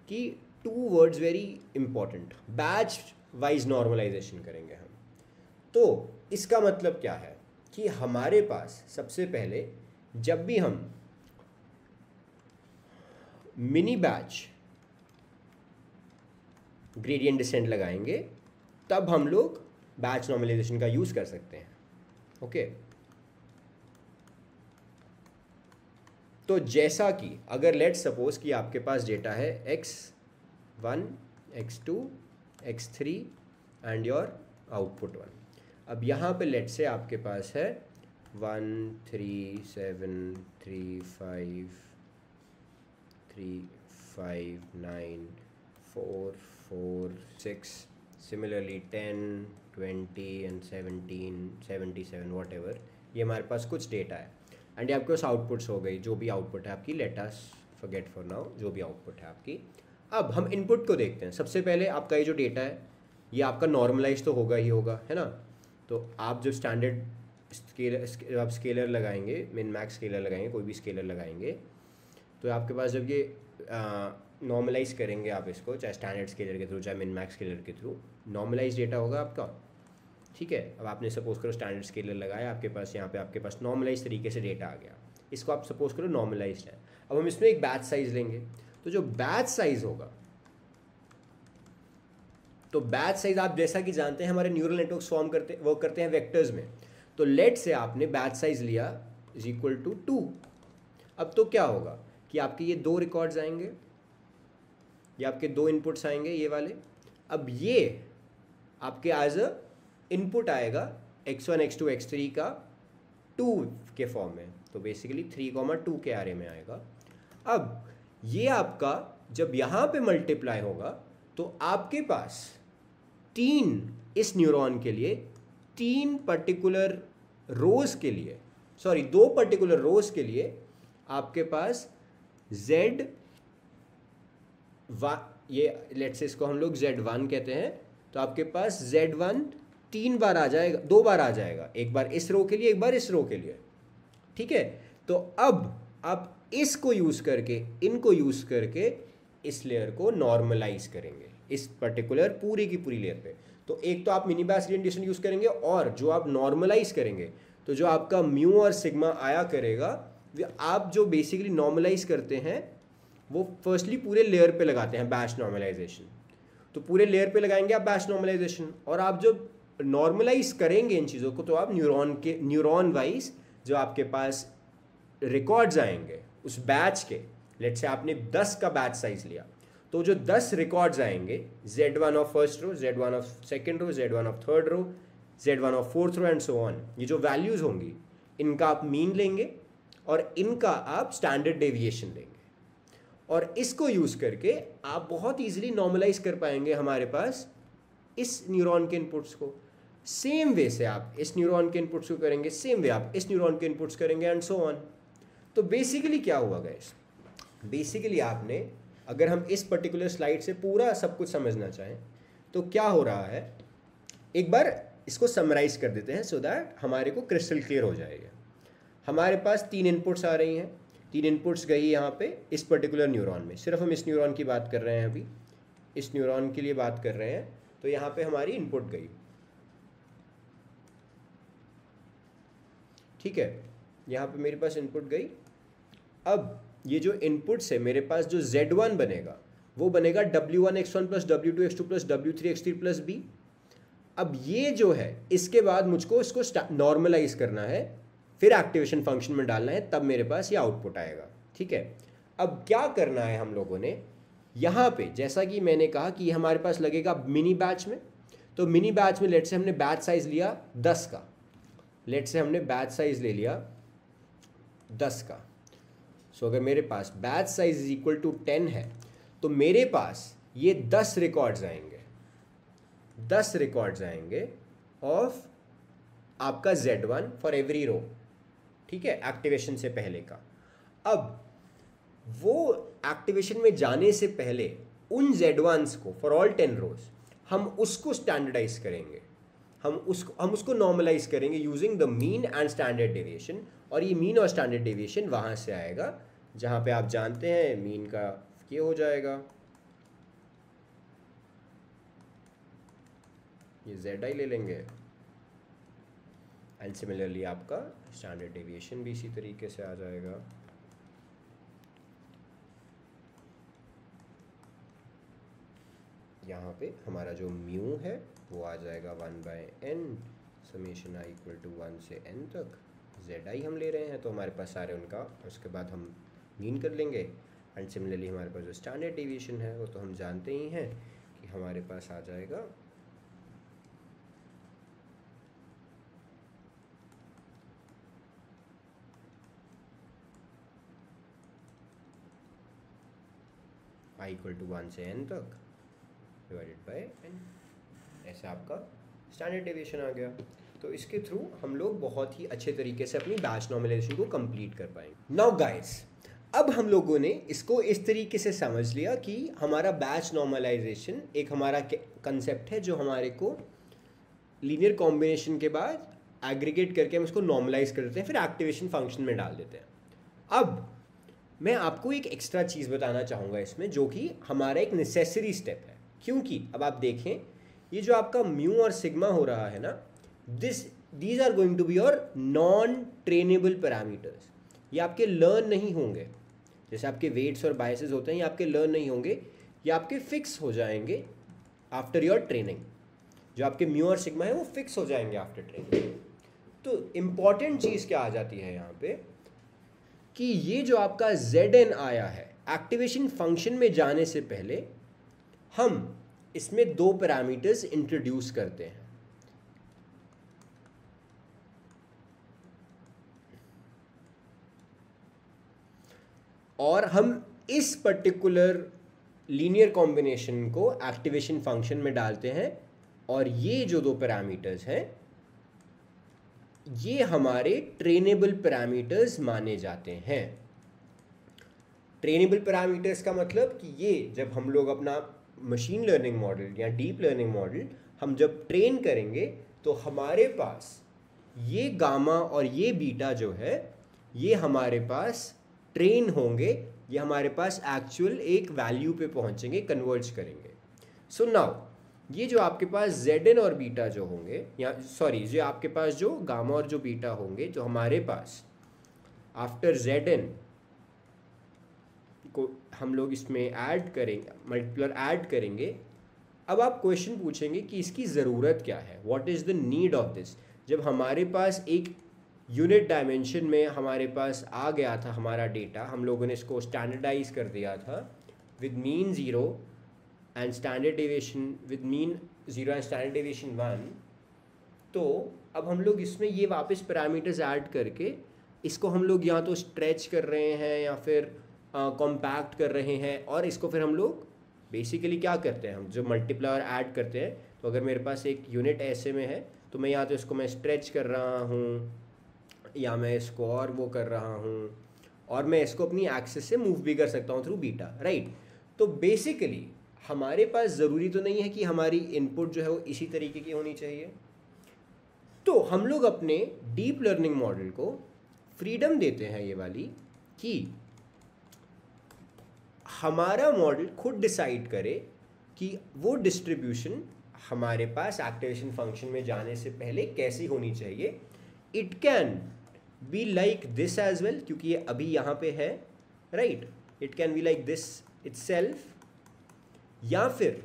कि two words very important, batch wise normalization करेंगे हम। तो इसका मतलब क्या है कि हमारे पास सबसे पहले जब भी हम मिनी बैच ग्रेडियंट डिसेंट लगाएंगे तब हम लोग बैच नॉर्मलाइजेशन का यूज़ कर सकते हैं। ओके, तो जैसा कि अगर लेट सपोज कि आपके पास डेटा है x1 x2 x3 and your output 1। अब यहाँ पे लेट से आपके पास है 1 3 7 3 5 3 5 9 4 4 6, सिमिलरली 10 20 एंड 17 77 वॉट एवर, ये हमारे पास कुछ डेटा है एंड ये आपके पास आउटपुट्स हो गई, जो भी आउटपुट है आपकी, let us forget for now, जो भी आउटपुट है आपकी। अब हम इनपुट को देखते हैं। सबसे पहले आपका ये जो डेटा है ये आपका नॉर्मलाइज तो होगा ही होगा, है ना। तो आप जो स्टैंडर्ड आप स्केलर लगाएंगे, मिन मैक्स स्केलर लगाएंगे, कोई भी स्केलर लगाएंगे, तो आपके पास जब ये नॉर्मलाइज करेंगे आप इसको, चाहे स्टैंडर्ड स्केलर के थ्रू चाहे मिन मैक्स स्केलर के थ्रू, नॉर्मलाइज डेटा होगा आपका, ठीक है। अब आपने सपोज करो स्टैंडर्ड स्केलर लगाया, आपके पास यहाँ पे आपके पास नॉर्मलाइज तरीके से डेटा आ गया, इसको आप सपोज करो नॉर्मलाइज्ड है। अब हम इसमें एक बैच साइज लेंगे, तो जो बैच साइज होगा, तो बैच साइज आप जैसा कि जानते हैं हमारे न्यूरल नेटवर्क्स वर्क करते हैं वेक्टर्स में। तो लेट से आपने बैच साइज लिया इज इक्वल टू 2। अब तो क्या होगा कि आपके ये दो रिकॉर्ड्स आएंगे, ये आपके दो इनपुट्स आएंगे ये वाले। अब ये आपके एज अ इनपुट आएगा x1 x2 x3 का 2 के फॉर्म में, तो बेसिकली 3,2 के एरे में आएगा। अब ये आपका जब यहाँ पे मल्टीप्लाई होगा तो आपके पास 3 इस न्यूरॉन के लिए 3 पर्टिकुलर रोज के लिए, सॉरी 2 पर्टिकुलर रोज के लिए आपके पास Z ये लेट्स से इसको हम लोग Z1 कहते हैं, तो आपके पास Z1 3 बार आ जाएगा, 2 बार आ जाएगा, एक बार इस रो के लिए, एक बार इस रो के लिए, ठीक है। तो अब आप इसको यूज़ करके, इनको यूज़ करके इस लेयर को नॉर्मलाइज करेंगे इस पर्टिकुलर पूरी की पूरी लेयर पे। तो एक तो आप मिनी बैच रिडंडेंसी यूज़ करेंगे, और जो आप नॉर्मलाइज करेंगे तो जो आपका म्यू और सिग्मा आया करेगा, आप जो बेसिकली नॉर्मलाइज करते हैं वो फर्स्टली पूरे लेयर पे लगाते हैं बैच नॉर्मलाइजेशन। तो पूरे लेयर पे लगाएंगे आप बैच नॉर्मलाइजेशन, और आप जब नॉर्मलाइज करेंगे इन चीज़ों को तो आप न्यूरॉन वाइज जो आपके पास रिकॉर्ड्स आएंगे उस बैच के, लेट्स से आपने 10 का बैच साइज लिया, तो जो 10 रिकॉर्ड्स आएंगे Z1 of first row, Z1 of second row, Z1 of third row, Z1 of fourth row and so on, ये जो वैल्यूज़ होंगी इनका आप मीन लेंगे और इनका आप स्टैंडर्ड डेविएशन लेंगे, और इसको यूज़ करके आप बहुत ईजिली नॉर्मलाइज कर पाएंगे हमारे पास इस न्यूरॉन के इनपुट्स को। सेम वे से आप इस न्यूरॉन के इनपुट्स को करेंगे, सेम वे आप इस न्यूरॉन के इनपुट्स करेंगे एंड सो ऑन। तो बेसिकली क्या हुआ गाइस, बेसिकली आपने, अगर हम इस पर्टिकुलर स्लाइड से पूरा सब कुछ समझना चाहें तो क्या हो रहा है, एक बार इसको समराइज कर देते हैं सो दैट हमारे को क्रिस्टल क्लियर हो जाएगा। हमारे पास 3 इनपुट्स आ रही हैं, 3 इनपुट्स गई यहाँ पे इस पर्टिकुलर न्यूरॉन में, सिर्फ हम इस न्यूरॉन की बात कर रहे हैं अभी, इस न्यूरॉन के लिए बात कर रहे हैं। तो यहाँ पे हमारी इनपुट गई, ठीक है, यहाँ पे मेरे पास इनपुट गई। अब ये जो इनपुट से मेरे पास जो Z1 बनेगा वो बनेगा W1x1 plus W2x2 plus W3x3 plus B। अब ये जो है इसके बाद मुझको इसको नॉर्मलाइज करना है, फिर एक्टिवेशन फंक्शन में डालना है, तब मेरे पास ये आउटपुट आएगा, ठीक है। अब क्या करना है हम लोगों ने यहाँ पे, जैसा कि मैंने कहा कि हमारे पास लगेगा मिनी बैच में, तो मिनी बैच में लेट से हमने बैच साइज लिया 10 का, लेट से हमने बैच साइज ले लिया 10 का। सो अगर मेरे पास batch size is equal to 10 है तो मेरे पास ये 10 रिकॉर्ड्स आएंगे, 10 रिकॉर्ड्स आएंगे ऑफ आपका Z1 फॉर एवरी रो, ठीक है, एक्टिवेशन से पहले का। अब वो एक्टिवेशन में जाने से पहले उन Z1s को फॉर ऑल 10 रोज हम उसको स्टैंडर्डाइज करेंगे, हम उसको नॉर्मलाइज करेंगे using the mean and standard deviation. और ये मीन और स्टैंडर्ड डेविएशन वहाँ से आएगा जहाँ पे आप जानते हैं मीन का ये हो जाएगा, ये ZI ले लेंगे, एंड सिमिलरली आपका स्टैंडर्ड डेविएशन भी इसी तरीके से आ जाएगा। यहाँ पे हमारा जो म्यू है वो आ जाएगा 1/n summation i equal to 1 से n तक। ZI हम ले रहे हैं तो हमारे पास सारे उनका, उसके बाद हम मीन कर लेंगे, एंड सिमिलरली हमारे पास जो स्टैंडर्ड डेविएशन है वो तो हम जानते ही हैं कि हमारे पास आ जाएगा i इक्वल टू 1 से n तक डिवाइडेड बाय n। ऐसे आपका स्टैंडर्ड डेविएशन आ गया। तो इसके थ्रू हम लोग बहुत ही अच्छे तरीके से अपनी बैच नॉर्मलाइजेशन को कंप्लीट कर पाएंगे। नाउ गाइस, अब हम लोगों ने इसको इस तरीके से समझ लिया कि हमारा बैच नॉर्मलाइजेशन एक हमारा कंसेप्ट है जो हमारे को लीनियर कॉम्बिनेशन के बाद एग्रीगेट करके हम इसको नॉर्मलाइज कर देते हैं, फिर एक्टिवेशन फंक्शन में डाल देते हैं। अब मैं आपको एक एक्स्ट्रा चीज़ बताना चाहूँगा इसमें, जो कि हमारा एक नेसेसरी स्टेप है, क्योंकि अब आप देखें ये जो आपका म्यू और सिग्मा हो रहा है ना, these are going to be your non trainable parameters. ये आपके लर्न नहीं होंगे, जैसे आपके वेट्स और बायसेस होते हैं, ये आपके लर्न नहीं होंगे, ये आपके फिक्स हो जाएंगे आफ्टर योर ट्रेनिंग। जो आपके म्यू और सिग्मा है वो फिक्स हो जाएंगे आफ्टर ट्रेनिंग। तो इम्पॉर्टेंट चीज़ क्या आ जाती है यहाँ पे कि ये जो आपका Zn आया है एक्टिवेशन फंक्शन में जाने से पहले हम इसमें 2 पैरामीटर्स इंट्रोड्यूस करते हैं। और हम इस पर्टिकुलर लीनियर कॉम्बिनेशन को एक्टिवेशन फंक्शन में डालते हैं और ये जो दो पैरामीटर्स हैं ये हमारे ट्रेनेबल पैरामीटर्स माने जाते हैं। ट्रेनेबल पैरामीटर्स का मतलब कि ये जब हम लोग अपना मशीन लर्निंग मॉडल या डीप लर्निंग मॉडल हम जब ट्रेन करेंगे तो हमारे पास ये गामा और ये बीटा जो है ये हमारे पास ट्रेन होंगे, ये हमारे पास एक्चुअल एक वैल्यू पे पहुंचेंगे, कन्वर्ज करेंगे। सो नाउ ये जो आपके पास Zn और बीटा जो होंगे या सॉरी जो आपके पास जो गामा और जो बीटा होंगे जो हमारे पास आफ्टर Zn को हम लोग इसमें ऐड करेंगे, मल्टीप्लर ऐड करेंगे। अब आप क्वेश्चन पूछेंगे कि इसकी ज़रूरत क्या है, what is the need of this. जब हमारे पास एक यूनिट डायमेंशन में हमारे पास आ गया था हमारा डेटा, हम लोगों ने इसको स्टैंडर्डाइज कर दिया था with mean 0 and standard deviation with mean 0 and standard deviation 1, तो अब हम लोग इसमें ये वापस पैरामीटर्स ऐड करके इसको हम लोग या तो स्ट्रेच कर रहे हैं या फिर कॉम्पैक्ट कर रहे हैं, और इसको फिर हम लोग बेसिकली क्या करते हैं, हम जो मल्टीप्लायर ऐड करते हैं, तो अगर मेरे पास एक यूनिट ऐसे में है तो मैं या तो इसको मैं स्ट्रेच कर रहा हूँ या मैं इसको और वो कर रहा हूँ, और मैं इसको अपनी एक्सिस से मूव भी कर सकता हूँ थ्रू बीटा, राइट। तो बेसिकली हमारे पास ज़रूरी तो नहीं है कि हमारी इनपुट जो है वो इसी तरीके की होनी चाहिए। तो हम लोग अपने डीप लर्निंग मॉडल को फ्रीडम देते हैं ये वाली कि हमारा मॉडल खुद डिसाइड करे कि वो डिस्ट्रीब्यूशन हमारे पास एक्टिवेशन फंक्शन में जाने से पहले कैसी होनी चाहिए। It can be like this as well, क्योंकि ये अभी यहाँ पे है, right. It can be like this itself, या फिर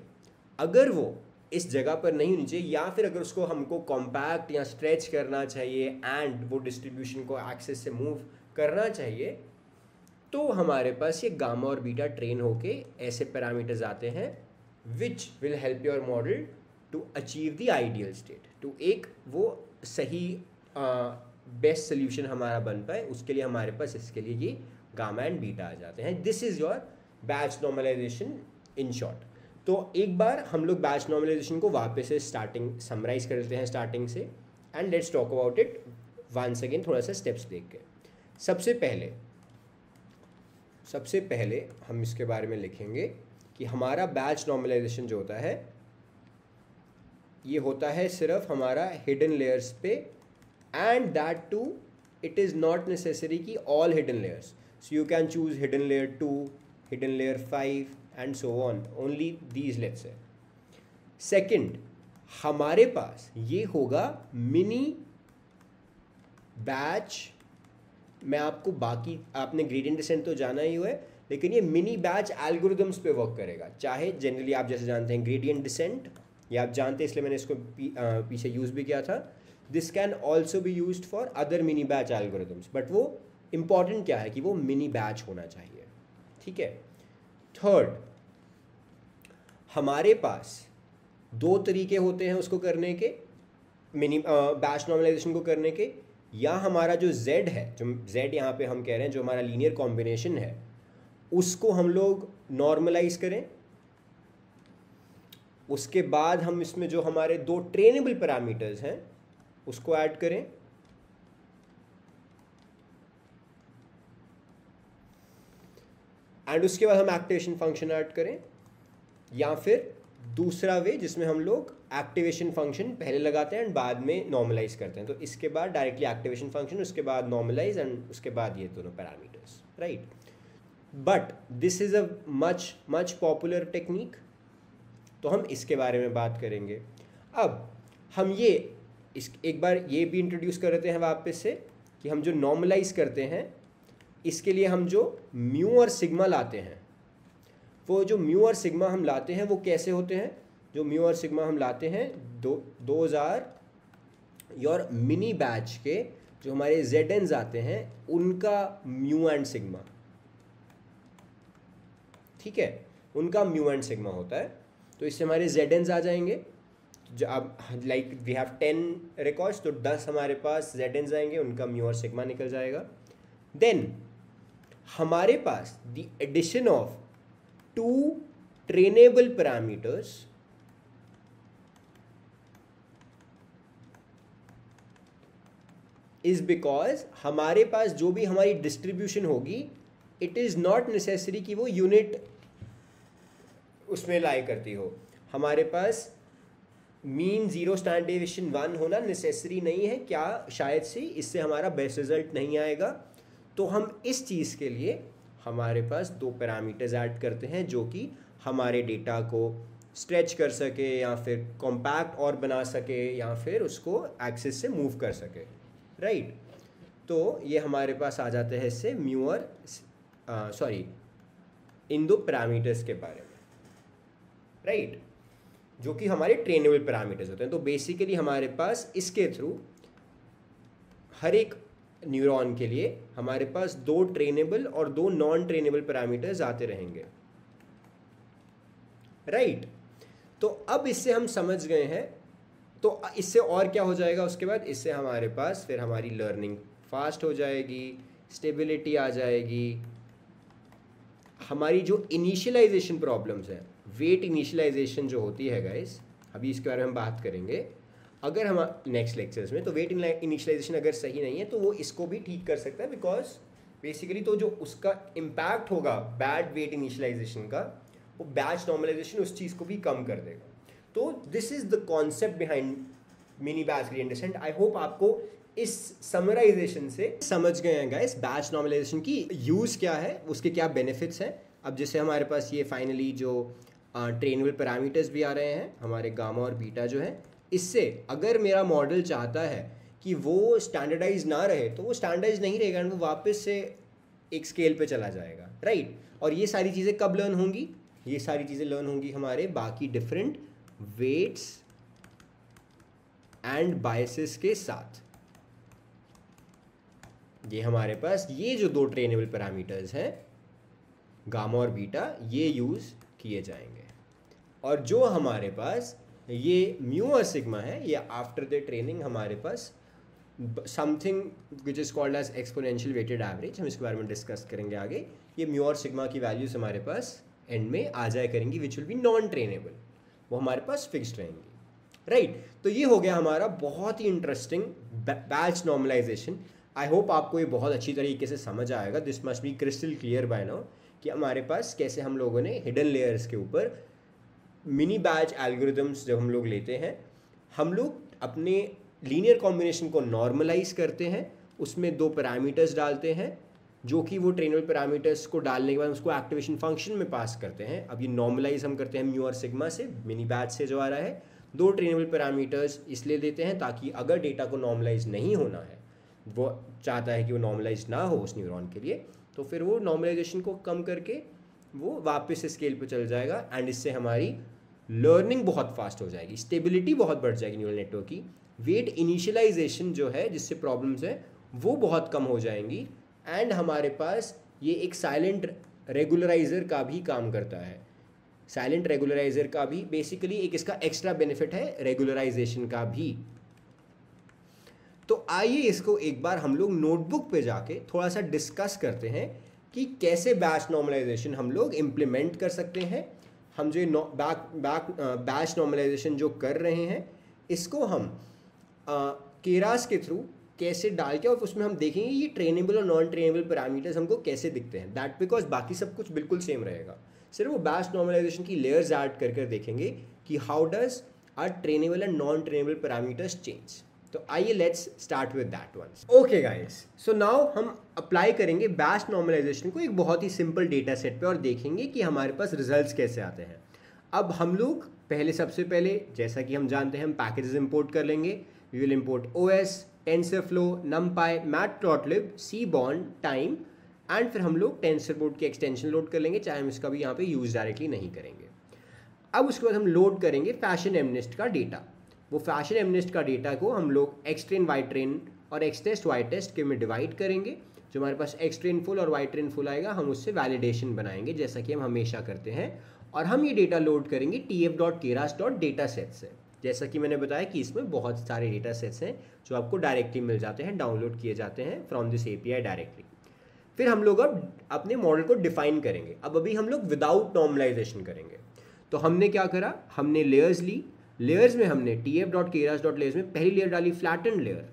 अगर वो इस जगह पर नहीं होनी चाहिए, या फिर अगर उसको हमको कॉम्पैक्ट या स्ट्रेच करना चाहिए एंड वो डिस्ट्रीब्यूशन को एक्सेस से मूव करना चाहिए, तो हमारे पास ये गामा और बीटा ट्रेन होके ऐसे पैरामीटर्स आते हैं which will help your model to achieve the ideal state, to एक वो सही बेस्ट सोल्यूशन हमारा बन पाए। उसके लिए हमारे पास इसके लिए ये गामा एंड बीटा आ जाते हैं। This is your batch normalization in short. तो एक बार हम लोग बैच नॉर्मलाइजेशन को वापस से स्टार्टिंग समराइज कर लेते हैं स्टार्टिंग से, and let's talk about it once again, थोड़ा सा स्टेप्स देख के। सबसे पहले हम इसके बारे में लिखेंगे कि हमारा बैच नॉर्मलाइजेशन जो होता है ये होता है सिर्फ हमारा हिडन लेयर्स पे, and that too it is not necessary कि all hidden layers, so you can choose hidden layer 2, hidden layer 5 and so on, only these let's say. Second, हमारे पास ये होगा मिनी बैच। मैं आपको बाकी आपने ग्रेडियंट डिसेंट तो जाना ही हुआ है, लेकिन ये मिनी बैच एल्गोरिदम्स पे वर्क करेगा। चाहे जनरली आप जैसे जानते हैं ग्रेडियंट डिसेंट, ये आप जानते हैं इसलिए मैंने इसको पीछे यूज़ भी किया था। This can also be used for other mini batch algorithms, but वो इम्पॉर्टेंट क्या है कि वो मिनी बैच होना चाहिए, ठीक है। थर्ड, हमारे पास दो तरीके होते हैं उसको करने के, मिनी बैच नॉर्मलाइजेशन को करने के। या हमारा जो Z है, जो Z यहाँ पे हम कह रहे हैं जो हमारा लीनियर कॉम्बिनेशन है, उसको हम लोग नॉर्मलाइज करें। उसके बाद हम इसमें जो हमारे दो ट्रेनेबल पैरामीटर्स हैं उसको ऐड करें, एंड उसके बाद हम एक्टिवेशन फंक्शन ऐड करें। या फिर दूसरा वे जिसमें हम लोग एक्टिवेशन फंक्शन पहले लगाते हैं एंड बाद में नॉर्मलाइज करते हैं। तो इसके बाद डायरेक्टली एक्टिवेशन फंक्शन, उसके बाद नॉर्मलाइज, एंड उसके बाद ये दोनों parameters, right. But this is a much popular technique, तो हम इसके बारे में बात करेंगे। अब हम एक बार ये भी इंट्रोड्यूस कर देते हैं वापस से कि हम जो नॉर्मलाइज करते हैं इसके लिए हम जो म्यू और सिग्मा लाते हैं, वो जो म्यू और सिग्मा हम लाते हैं वो कैसे होते हैं। जो म्यू और सिग्मा हम लाते हैं those are your mini batch के जो हमारे Zns आते हैं उनका म्यू एंड सिग्मा, ठीक है, उनका म्यू एंड सिग्मा होता है। तो इससे हमारे Zns आ जाएंगे। जो अब लाइक वी हैव 10 रिकॉर्ड्स, तो 10 हमारे पास Zns आएंगे, उनका म्यू और सिग्मा निकल जाएगा। देन हमारे पास the addition of 2 trainable parameters is because हमारे पास जो भी हमारी डिस्ट्रीब्यूशन होगी इट इज़ नॉट नेसेसरी कि वो यूनिट उसमें लाई करती हो। हमारे पास मीन जीरो स्टैंडर्ड डेविएशन 1 होना नेसेसरी नहीं है, क्या शायद से इससे हमारा बेस्ट रिजल्ट नहीं आएगा। तो हम इस चीज़ के लिए हमारे पास दो पैरामीटर्स ऐड करते हैं जो कि हमारे डेटा को स्ट्रेच कर सके या फिर कॉम्पैक्ट और बना सके या फिर उसको एक्सिस से मूव कर सके, राइट। तो ये हमारे पास आ जाते हैं इससे म्यूअर इन दो पैरामीटर्स के बारे में, राइट, जो कि हमारे ट्रेनेबल पैरामीटर्स होते हैं। तो बेसिकली हमारे पास इसके थ्रू हर एक न्यूरॉन के लिए हमारे पास दो ट्रेनेबल और दो नॉन ट्रेनेबल पैरामीटर्स आते रहेंगे, राइट। तो अब इससे हम समझ गए हैं, तो इससे और क्या हो जाएगा उसके बाद, इससे हमारे पास फिर हमारी लर्निंग फास्ट हो जाएगी, स्टेबिलिटी आ जाएगी, हमारी जो इनिशियलाइजेशन प्रॉब्लम्स है, वेट इनिशियलाइजेशन जो होती है गाइस, अभी इसके बारे में हम बात करेंगे अगर हम नेक्स्ट लेक्चर्स में। तो वेट इनिशियलाइजेशन अगर सही नहीं है तो वो इसको भी ठीक कर सकता है, बिकॉज बेसिकली तो जो उसका इम्पैक्ट होगा बैड वेट इनिशियलाइजेशन का, वो बैच नॉर्मलाइजेशन उस चीज़ को भी कम कर देगा। तो this is the concept behind mini batch gradient descent. I hope आपको इस समराइजेशन से समझ गए हैं गाइस बैच नॉर्मलाइजेशन की यूज़ क्या है, उसके क्या बेनिफिट्स हैं। अब जैसे हमारे पास ये फाइनली जो ट्रेनेबल पैरामीटर्स भी आ रहे हैं हमारे गामा और बीटा जो है, इससे अगर मेरा मॉडल चाहता है कि वो स्टैंडर्डाइज ना रहे तो वो स्टैंडर्डाइज नहीं रहेगा, वो वापस से एक स्केल पे चला जाएगा, राइट। और ये सारी चीज़ें कब लर्न होंगी, ये सारी चीज़ें लर्न होंगी हमारे बाकी डिफरेंट वेट्स एंड बायसेस के साथ। ये हमारे पास ये जो दो ट्रेनेबल पैरामीटर्स हैं गामा और बीटा, ये यूज़ किए जाएंगे। और जो हमारे पास ये म्यू और सिग्मा है, ये आफ्टर द ट्रेनिंग हमारे पास something which is called as exponential weighted average, हम इसके बारे में डिस्कस करेंगे आगे। ये म्यू और सिग्मा की वैल्यूज हमारे पास एंड में आ जाए करेंगी which will be non trainable, वो हमारे पास फिक्स्ड रहेंगी, राइट। तो ये हो गया हमारा बहुत ही interesting batch normalisation. I hope आपको ये बहुत अच्छी तरीके से समझ आएगा। This must be crystal clear by now कि हमारे पास कैसे हम लोगों ने हिडन लेयर्स के ऊपर मिनी बैच एल्गोरिदम्स जब हम लोग लेते हैं, हम लोग अपने लीनियर कॉम्बिनेशन को नॉर्मलाइज करते हैं, उसमें दो पैरामीटर्स डालते हैं जो कि वो ट्रेनेबल पैरामीटर्स को डालने के बाद उसको एक्टिवेशन फंक्शन में पास करते हैं। अब ये नॉर्मलाइज हम करते हैं म्यू और सिग्मा से, मिनी बैच से जो आ रहा है। दो ट्रेनेबल पैरामीटर्स इसलिए देते हैं ताकि अगर डेटा को नॉर्मलाइज नहीं होना है, वो चाहता है कि वो नॉर्मलाइज ना हो उस न्यूरॉन के लिए, तो फिर वो नॉर्मलाइजेशन को कम करके वो वापस से स्केल पे चल जाएगा एंड इससे हमारी लर्निंग बहुत फास्ट हो जाएगी, स्टेबिलिटी बहुत बढ़ जाएगी न्यूरल नेटवर्क की, वेट इनिशियलाइजेशन जो है जिससे प्रॉब्लम्स है वो बहुत कम हो जाएंगी एंड हमारे पास ये एक साइलेंट रेगुलराइजर का भी काम करता है। साइलेंट रेगुलराइजर का भी बेसिकली एक इसका एक्स्ट्रा बेनिफिट है रेगुलराइजेशन का भी। तो आइए इसको एक बार हम लोग नोटबुक पे जाके थोड़ा सा डिस्कस करते हैं कि कैसे बैच नॉर्मलाइजेशन हम लोग इम्प्लीमेंट कर सकते हैं। हम जो बैच नॉर्मलाइजेशन जो कर रहे हैं इसको हम केरास के थ्रू कैसे डाल के और उसमें हम देखेंगे ये ट्रेनेबल और नॉन ट्रेनेबल पैरामीटर्स हमको कैसे दिखते हैं। दैट बिकॉज बाकी सब कुछ बिल्कुल सेम रहेगा, सिर्फ वो बैच नॉर्मलाइजेशन की लेयर्स ऐड कर देखेंगे कि how does are trainable and non trainable parameters change. तो आइए let's start with that one. Okay guys, so now हम अप्लाई करेंगे बैच नॉर्मलाइजेशन को एक बहुत ही सिंपल डेटा सेट पे और देखेंगे कि हमारे पास रिजल्ट्स कैसे आते हैं। अब हम लोग सबसे पहले जैसा कि हम जानते हैं हम पैकेजेस इंपोर्ट कर लेंगे। We will import OS, TensorFlow, numpy, Matplotlib, Seaborn, time and फिर हम लोग टेंसरबोर्ड की एक्सटेंशन लोड कर लेंगे, चाहे हम इसका भी यहाँ पे यूज़ डायरेक्टली नहीं करेंगे। अब उसके बाद हम लोड करेंगे फैशन एमनेस्ट का डेटा। वो फैशन एमनेस्ट का डेटा को हम लोग एक्सट्रेन, वाई ट्रेन और एक्सटेस्ट, वाई टेस्ट के में डिवाइड करेंगे। जो हमारे पास एक्सट्रेन फुल और वाई ट्रेन फुल आएगा हम उससे वैलिडेशन बनाएंगे जैसा कि हम हमेशा करते हैं। और हम ये डेटा लोड करेंगे tf.keras.dataset से। जैसा कि मैंने बताया कि इसमें बहुत सारे डेटा सेट्स हैं जो आपको डायरेक्टली मिल जाते हैं, डाउनलोड किए जाते हैं फ्रॉम दिस API डायरेक्टली। फिर हम लोग अब अपने मॉडल को डिफाइन करेंगे। अब अभी हम लोग विदाउट नॉर्मलाइजेशन करेंगे। तो हमने क्या करा, हमने लेयर्स ली, लेयर्स में हमने tf.keras.layers में पहली लेयर डाली फ्लैटन लेयर,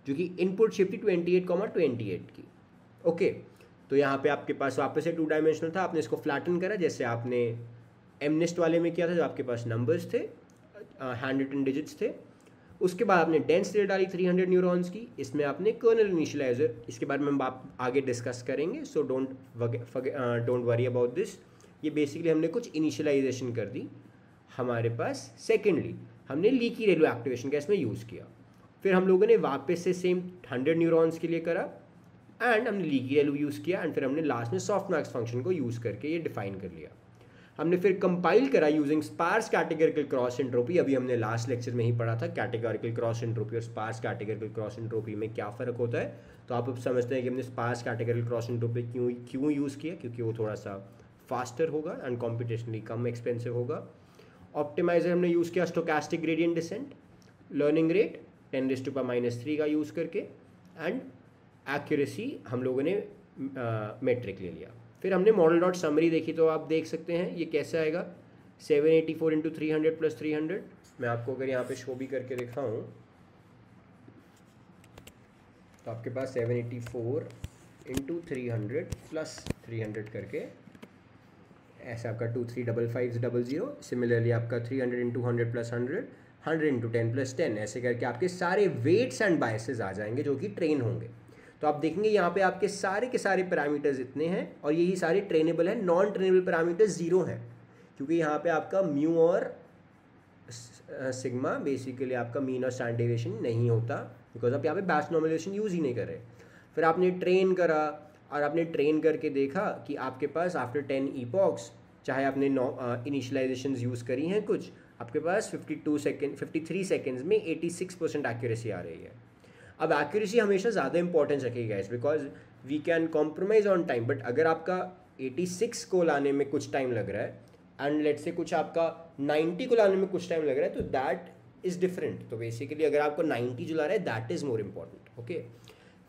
जो कि इनपुट शिफ्ट थी 28,28 की। ओके, तो यहाँ पे आपके पास वापस से 2 डायमेंशनल था, आपने इसको फ्लैटन करा जैसे आपने एमनेस्ट वाले में किया था, जो आपके पास नंबर्स थे, हैंड रिटन डिजिट्स थे। उसके बाद आपने डेंस लेयर डाली 300 न्यूरॉन्स की, इसमें आपने कर्नल इनिशियलाइजर, इसके बारे में हम आगे डिस्कस करेंगे, so don't worry about this. ये बेसिकली हमने कुछ इनिशियलाइजेशन कर दी हमारे पास। सेकेंडली हमने लीकी रेलो एक्टिवेशन का इसमें यूज़ किया। फिर हम लोगों ने वापस से सेम 100 न्यूरॉन्स के लिए करा एंड हमने लीकी रेलो यूज़ किया एंड फिर हमने लास्ट में सॉफ्टमैक्स फंक्शन को यूज़ करके ये डिफाइन कर लिया। हमने फिर कंपाइल करा using sparse categorical cross entropy. अभी हमने लास्ट लेक्चर में ही पढ़ा था कैटेगरिकल क्रॉस एंट्रोपी और स्पार्स कैटेगरिकल क्रॉस एंट्रोपी में क्या फ़र्क होता है। तो आप अब समझते हैं कि हमने स्पार्स कैटेगरिकल क्रॉस एंट्रोपी क्यों यूज़ किया, क्योंकि वो थोड़ा सा फास्टर होगा एंड कॉम्पिटिशनली कम एक्सपेंसिव होगा। ऑप्टिमाइजर हमने यूज़ किया stochastic gradient descent, learning rate 10⁻³ का यूज़ करके एंड एक्यूरेसी हम लोगों ने मेट्रिक ले लिया। फिर हमने मॉडल डॉट समरी देखी, तो आप देख सकते हैं ये कैसे आएगा 784 × 300 + 300। मैं आपको अगर यहाँ पे शो भी करके दिखाऊँ तो आपके पास 784 × 300 + 300 करके ऐसा आपका 235500। सिमिलरली आपका 300 × 100 + 100, 100 × 10 + 10, ऐसे करके आपके सारे वेट्स एंड बायसेस आ जाएंगे जो कि ट्रेन होंगे। तो आप देखेंगे यहाँ पे आपके सारे के सारे पैरामीटर्स इतने हैं और यही सारे ट्रेनेबल हैं। नॉन ट्रेनेबल पैरामीटर्स 0 हैं, क्योंकि यहाँ पे आपका म्यू और सिग्मा बेसिकली आपका मीन और स्टैंडर्ड डेविएशन नहीं होता, बिकॉज आप यहाँ पे बैच नॉर्मलाइजेशन यूज़ ही नहीं कर रहे। फिर आपने ट्रेन करा और आपने ट्रेन करके देखा कि आपके पास आफ्टर 10 ईपॉक्स, चाहे आपने इनिशियलाइजेशंस यूज़ करी हैं कुछ, आपके पास 53 सेकेंड्स में 86% एक्यूरेसी आ रही है। अब एक्यूरेसी हमेशा ज़्यादा इंपॉर्टेंस रखेगा इस, because we can compromise on time, but अगर आपका 86 को लाने में कुछ टाइम लग रहा है एंड लेट्स से कुछ आपका 90 को लाने में कुछ टाइम लग रहा है, तो दैट इज़ डिफरेंट। तो बेसिकली अगर आपको 90 जो ला रहा है that is more important. Okay,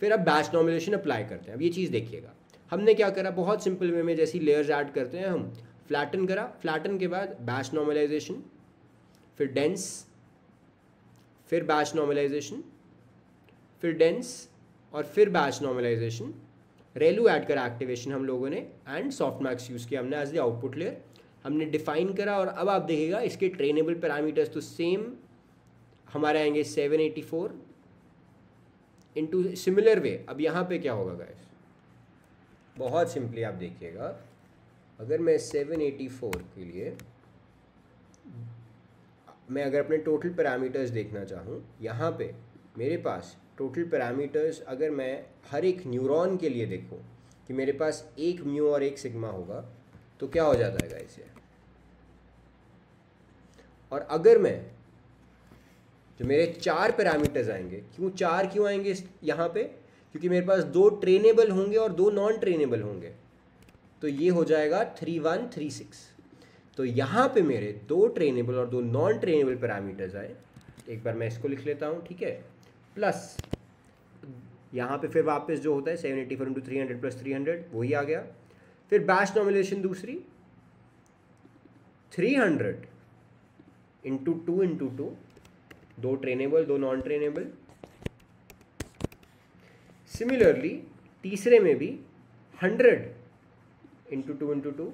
फिर अब बैच नॉर्मलाइजेशन अप्लाई करते हैं। अब ये चीज़ देखिएगा, हमने क्या करा, बहुत सिंपल वे में जैसी लेयर्स ऐड करते हैं हम, फ्लैटन करा, फ्लैटन के बाद बैच नॉर्मलाइजेशन, फिर डेंस, फिर बैच नॉर्मलाइजेशन, फिर डेंस और फिर बैच नॉर्मलाइजेशन, रेलू ऐड करा एक्टिवेशन हम लोगों ने एंड सॉफ्टमैक्स यूज़ किया हमने एज द आउटपुट लेयर। हमने डिफाइन करा और अब आप देखिएगा इसके ट्रेनेबल पैरामीटर्स तो सेम हमारे आएंगे 784 इनटू सिमिलर वे। अब यहाँ पे क्या होगा गाइस, बहुत सिंपली आप देखिएगा, अगर मैं 784 के लिए मैं अगर अपने टोटल पैरामीटर्स देखना चाहूँ, यहाँ पे मेरे पास टोटल पैरामीटर्स अगर मैं हर एक न्यूरॉन के लिए देखूँ कि मेरे पास एक म्यू और एक सिग्मा होगा, तो क्या हो जाता है गाइस ये। और अगर मैं जो मेरे 4 पैरामीटर्स आएंगे, क्यों आएंगे यहाँ पे, क्योंकि मेरे पास 2 ट्रेनेबल होंगे और 2 नॉन ट्रेनेबल होंगे, तो ये हो जाएगा 3136। तो यहाँ पे मेरे 2 ट्रेनेबल और 2 नॉन ट्रेनेबल पैरामीटर्स आए। एक बार मैं इसको लिख लेता हूँ, ठीक है, प्लस यहाँ पे फिर वापस जो होता है 784 × 300 + 300 वही आ गया। फिर बैच नॉर्मलाइजेशन दूसरी 300 × 2 × 2, 2 ट्रेनेबल 2 नॉन ट्रेनेबल। सिमिलरली तीसरे में भी 100 × 2 × 2।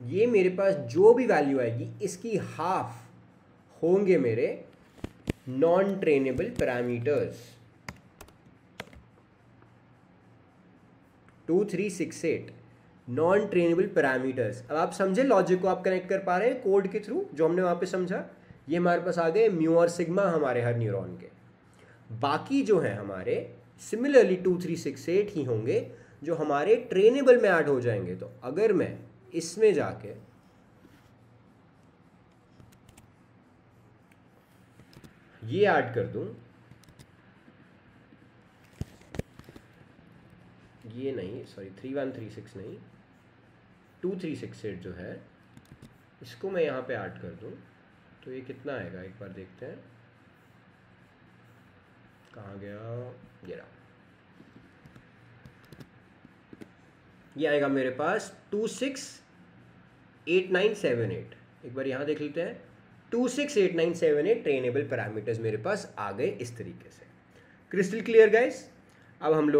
ये मेरे पास जो भी वैल्यू आएगी इसकी हाफ होंगे मेरे non trainable parameters. 2368 non trainable parameters. अब आप समझे लॉजिक को, आप कनेक्ट कर पा रहे हैं कोड के थ्रू जो हमने वहाँ पे समझा। ये हमारे पास आ गए म्यू और सिग्मा हमारे हर न्यूरॉन के। बाकी जो हैं हमारे सिमिलरली 2368 ही होंगे जो हमारे ट्रेनेबल में ऐड हो जाएंगे। तो अगर मैं इसमें जाके ये ऐड कर दूं, ये नहीं, सॉरी 3136 नहीं, 2368 जो है इसको मैं यहाँ पे ऐड कर दूं, तो ये कितना आएगा एक बार देखते हैं। कहाँ गया, ये रहा। ये आएगा मेरे पास 268978। एक बार यहाँ देख लेते हैं, 268978 ट्रेनेबल पैरामीटर्स मेरे पास आ गए इस तरीके से। Crystal clear guys? अब हम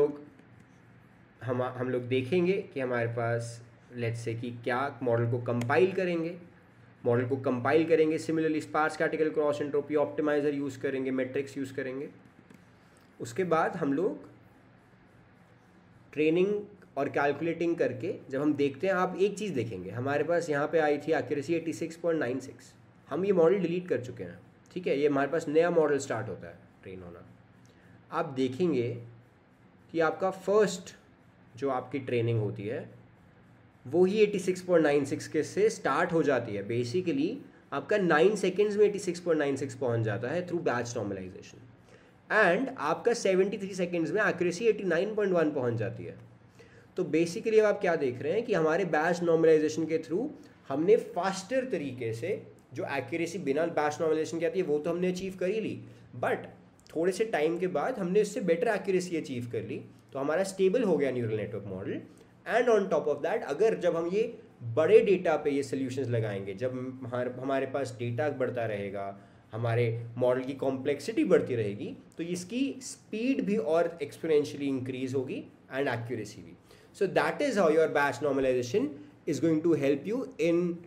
लोग देखेंगे कि हमारे पास लेट्स से कि क्या मॉडल को कंपाइल करेंगे, similarly sparse category cross entropy optimizer use करेंगे, मैट्रिक्स यूज़ करेंगे। उसके बाद हम लोग ट्रेनिंग और कैलकुलेटिंग करके जब हम देखते हैं, आप एक चीज़ देखेंगे, हमारे पास यहाँ पे आई थी एक्यूरेसी 86.96, हम ये मॉडल डिलीट कर चुके हैं, ठीक है। ये हमारे पास नया मॉडल स्टार्ट होता है ट्रेन होना। आप देखेंगे कि आपका फर्स्ट जो आपकी ट्रेनिंग होती है वो ही 86.96 के से स्टार्ट हो जाती है। बेसिकली आपका 9 सेकेंड्स में 86.96 पहुंच जाता है थ्रू बैच नॉर्मलाइजेशन, एंड आपका 73 सेकेंड्स में एक्यूरेसी 89.1 पहुंच जाती है। तो बेसिकली अब आप क्या देख रहे हैं कि हमारे बैच नॉर्मलाइजेशन के थ्रू हमने फास्टर तरीके से जो एक्यूरेसी बिना बैच नॉर्मलाइजेशन की आती है वो तो हमने अचीव कर ही ली, बट थोड़े से टाइम के बाद हमने इससे बेटर एक्यूरेसी अचीव कर ली, तो हमारा स्टेबल हो गया neural network model. And on top of that, अगर जब हम ये बड़े डेटा पे ये सोल्यूशंस लगाएंगे, जब हमारे पास डेटा बढ़ता रहेगा, हमारे मॉडल की कॉम्प्लेक्सिटी बढ़ती रहेगी, तो इसकी स्पीड भी और एक्सपोनेंशियली इंक्रीज होगी एंड एक्यूरेसी भी। So that is how your batch normalization is going to help you in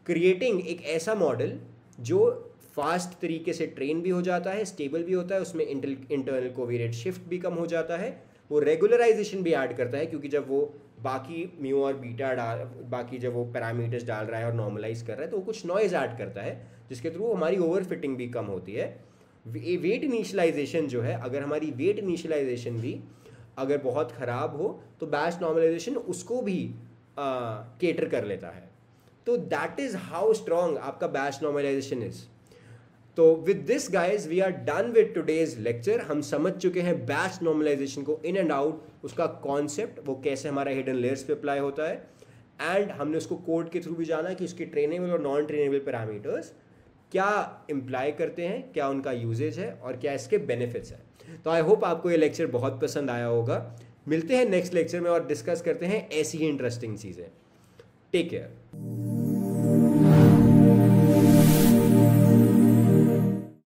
creating एक ऐसा मॉडल जो फास्ट तरीके से ट्रेन भी हो जाता है, स्टेबल भी होता है, उसमें इंटरनल कोवेरिएंट शिफ्ट भी कम हो जाता है, वो रेगुलराइजेशन भी ऐड करता है, क्योंकि जब वो बाकी म्यू और बीटा बाकी जब वो पैरामीटर्स डाल रहा है और नॉर्मलाइज कर रहा है तो वो कुछ नॉइज ऐड करता है, जिसके थ्रू हमारी ओवर फिटिंग भी कम होती है। वेट इनिशियलाइजेशन जो है, अगर हमारी वेट इनिशियलाइजेशन भी अगर बहुत ख़राब हो तो बैच नॉर्मलाइजेशन उसको भी केटर कर लेता है। तो दैट इज़ हाउ स्ट्रॉन्ग आपका बैच नॉर्मलाइजेशन इज़। तो with this guys we are done with today's lecture. हम समझ चुके हैं बैच नॉर्मलाइजेशन को इन एंड आउट, उसका कॉन्सेप्ट, वो कैसे हमारा हिडन लेयर्स पे अप्लाई होता है, एंड हमने उसको कोड के थ्रू भी जाना कि उसके ट्रेनेबल और नॉन ट्रेनेबल पैरामीटर्स क्या इम्प्लाई करते हैं, क्या उनका यूजेज है और क्या इसके बेनिफिट्स हैं। तो आई होप आपको ये लेक्चर बहुत पसंद आया होगा। मिलते हैं नेक्स्ट लेक्चर में और डिस्कस करते हैं ऐसी ही इंटरेस्टिंग चीज़ें। Take care.